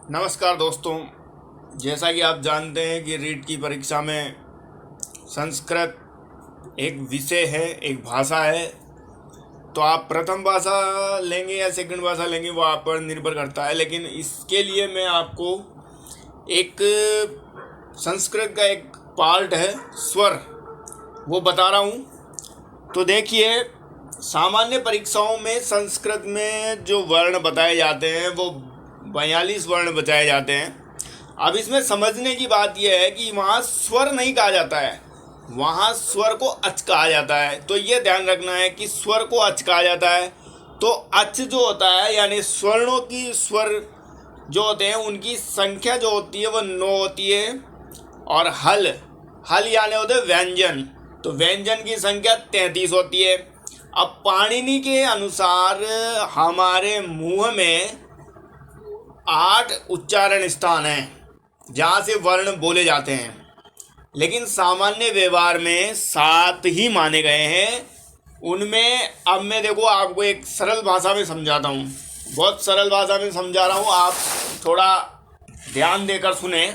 नमस्कार दोस्तों। जैसा कि आप जानते हैं कि रीट की परीक्षा में संस्कृत एक विषय है, एक भाषा है। तो आप प्रथम भाषा लेंगे या सेकंड भाषा लेंगे वो आप पर निर्भर करता है। लेकिन इसके लिए मैं आपको एक संस्कृत का एक पार्ट है स्वर, वो बता रहा हूँ। तो देखिए, सामान्य परीक्षाओं में संस्कृत में जो वर्ण बताए जाते हैं वो 42 वर्ण बताए जाते हैं। अब इसमें समझने की बात यह है कि वहाँ स्वर नहीं कहा जाता है, वहाँ स्वर को अच कहा जाता है। तो ये ध्यान रखना है कि स्वर को अच कहा जाता है। तो अच जो होता है यानी स्वर्णों की स्वर जो होते हैं उनकी संख्या जो होती है वो 9 होती है। और हल हल यानी होते व्यंजन, तो व्यंजन की संख्या 33 होती है। अब पाणिनि के अनुसार हमारे मुंह में 8 उच्चारण स्थान हैं जहाँ से वर्ण बोले जाते हैं, लेकिन सामान्य व्यवहार में 7 ही माने गए हैं। उनमें अब मैं देखो आपको एक सरल भाषा में समझाता हूँ, बहुत सरल भाषा में समझा रहा हूँ, आप थोड़ा ध्यान देकर सुने।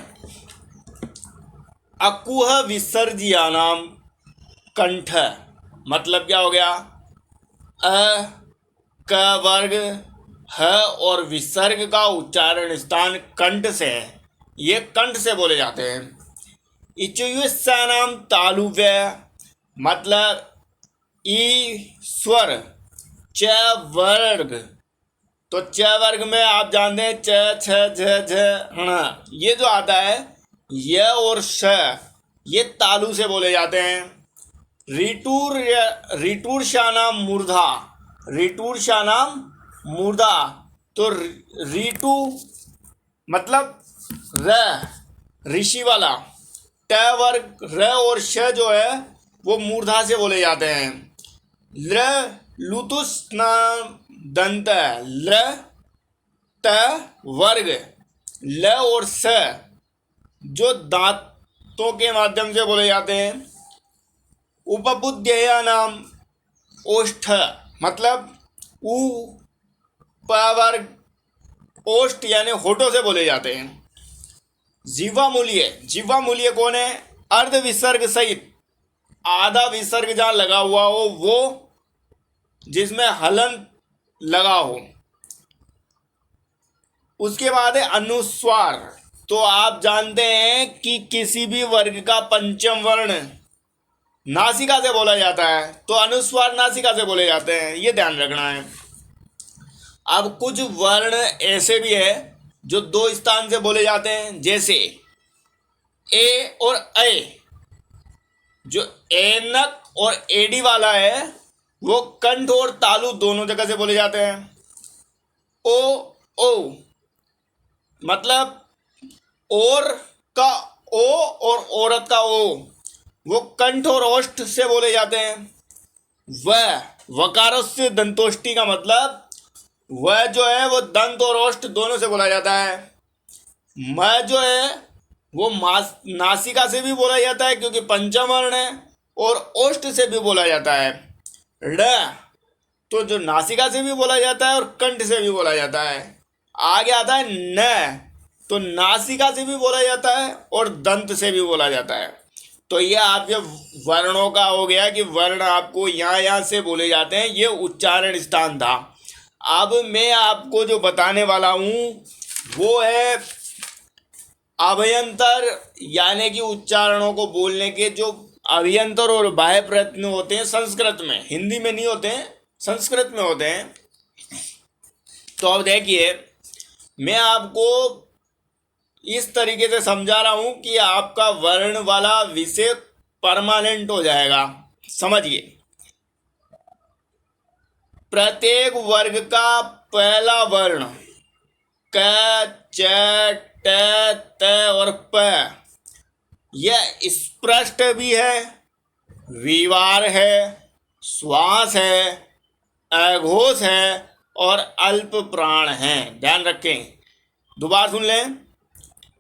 अकुह विसर्जियानाम कंठ, मतलब क्या हो गया? अ क वर्ग ह और विसर्ग का उच्चारण स्थान कंठ से है, ये कंठ से बोले जाते हैं। इचुयुस्सानाम तालुव्य, मतलब ई स्वर च वर्ग, तो च वर्ग में आप जानते हैं च छ झ झ ण, ये जो आता है य और श, ये तालु से बोले जाते हैं। ऋटूर्षानाम मूर्धा, ऋटूर्षानाम मूर्धा, तो ऋतु मतलब र, ऋषि वाला। ट वर्ग र और श जो है वो मूर्धा से बोले जाते हैं। ल लुतुस्ना दंत, ल त वर्ग ल और स जो दांतों के माध्यम से बोले जाते हैं। उपबुद्धया नाम ओष्ठ, मतलब उ वर्ग ओष्ठ यानी होठों से बोले जाते हैं। जीवा मूल्य, जीवा मूल्य कौन है? अर्ध विसर्ग सहित आधा विसर्ग जहां लगा हुआ हो वो, जिसमें हलन लगा हो। उसके बाद है अनुस्वार, तो आप जानते हैं कि किसी भी वर्ग का पंचम वर्ण नासिका से बोला जाता है, तो अनुस्वार नासिका से बोले जाते हैं, ये ध्यान रखना है। अब कुछ वर्ण ऐसे भी है जो 2 स्थान से बोले जाते हैं, जैसे ए और ए। जो एनक और एडी वाला है वो कंठ और तालु दोनों जगह से बोले जाते हैं। ओ ओ मतलब और का ओ और औरत का ओ, वो कंठ और ओष्ठ से बोले जाते हैं। वकारस्य दंतोष्टि का मतलब वह जो है वो दंत और ओष्ठ दोनों से बोला जाता है। म जो है वो नासिका से भी बोला जाता है क्योंकि पंचम वर्ण है, और ओष्ठ से भी बोला जाता है। ड तो जो नासिका से भी बोला जाता है और कंठ से भी बोला जाता है। आगे आता है न, तो नासिका से भी बोला जाता है और दंत से भी बोला जाता है। तो ये आपके वर्णों का हो गया कि वर्ण आपको यहाँ से बोले जाते हैं, ये उच्चारण स्थान था। अब मैं आपको जो बताने वाला हूँ वो है अभयंतर, यानी कि उच्चारणों को बोलने के जो अभयंतर और बाह्य प्रयत्न होते हैं संस्कृत में, हिंदी में नहीं होते हैं, संस्कृत में होते हैं। तो अब देखिए, मैं आपको इस तरीके से समझा रहा हूं कि आपका वर्ण वाला विषय परमानेंट हो जाएगा। समझिए, प्रत्येक वर्ग का पहला वर्ण क च ट त और प, यह स्पष्ट भी है, विवार है, श्वास है, अघोष है और अल्प प्राण है। ध्यान रखें, दोबारा सुन लें।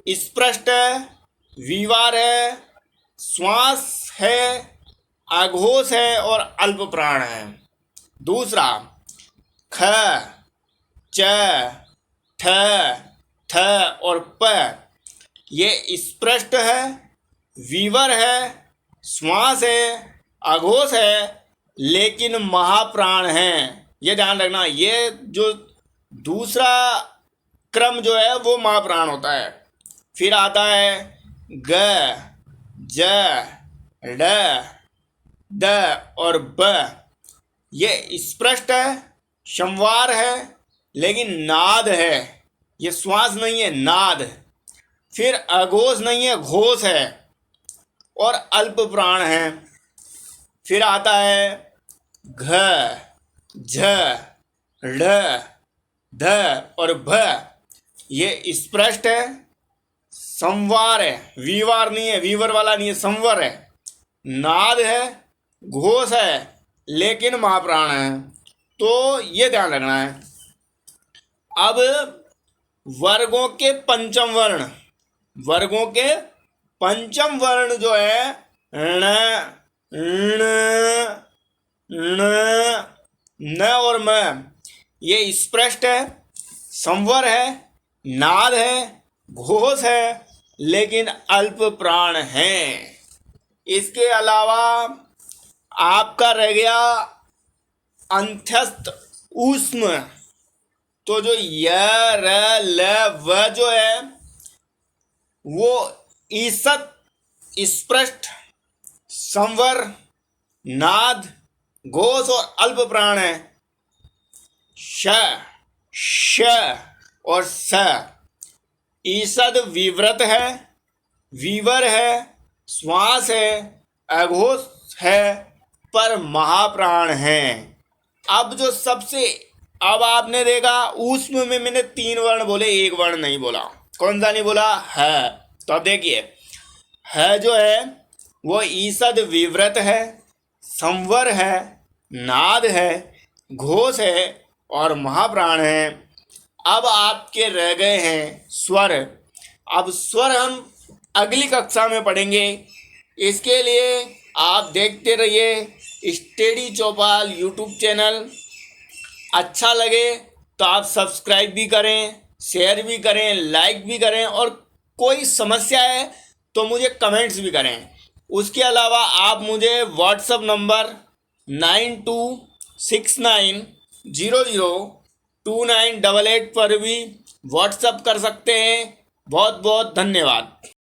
स्पष्ट है, विवार है, श्वास है, अघोष है और अल्प प्राण है। दूसरा ख च ठ थ और प ये स्पष्ट है, वीवर है, श्वास है, अघोष है, लेकिन महाप्राण है। ये ध्यान रखना, ये जो दूसरा क्रम जो है वो महाप्राण होता है। फिर आता है ग, ज, ड, द और ब। ये स्पष्ट है, संवार है, लेकिन नाद है। ये श्वास नहीं है, नाद। फिर अघोष नहीं है, घोष है और अल्प प्राण है। फिर आता है घ, झ, ढ, ध और भ। ये स्पष्ट है, संवार है, वीवार नहीं है, वीवर वाला नहीं है, संवर है, नाद है, घोष है, लेकिन महाप्राण है। तो ये ध्यान रखना है। अब वर्गों के पंचम वर्ण, वर्गों के पंचम वर्ण जो है ण, ण, ण, न और म, ये स्पष्ट है, संवर है, नाद है, घोष है, लेकिन अल्प प्राण है। इसके अलावा आपका रह गया अंत्यस्थ ऊष्म। तो जो य, र, ल, व जो है वो ईसत, स्पष्ट, संवर, नाद, घोष और अल्प प्राण है। श, श और स ईसद विव्रत है, वीवर है, श्वास है, अघोष है, पर महाप्राण है। अब जो सबसे, अब आपने देखा ऊष्म में मैंने 3 वर्ण बोले, 1 वर्ण नहीं बोला। कौन सा नहीं बोला? है। तो अब देखिए, है जो है वो ईसद विव्रत है, संवर है, नाद है, घोष है और महाप्राण है। अब आपके रह गए हैं स्वर। अब स्वर हम अगली कक्षा में पढ़ेंगे। इसके लिए आप देखते रहिए स्टडी चौपाल यूट्यूब चैनल। अच्छा लगे तो आप सब्सक्राइब भी करें, शेयर भी करें, लाइक भी करें, और कोई समस्या है तो मुझे कमेंट्स भी करें। उसके अलावा आप मुझे व्हाट्सएप नंबर 9269002988 पर भी व्हाट्सएप कर सकते हैं। बहुत बहुत धन्यवाद।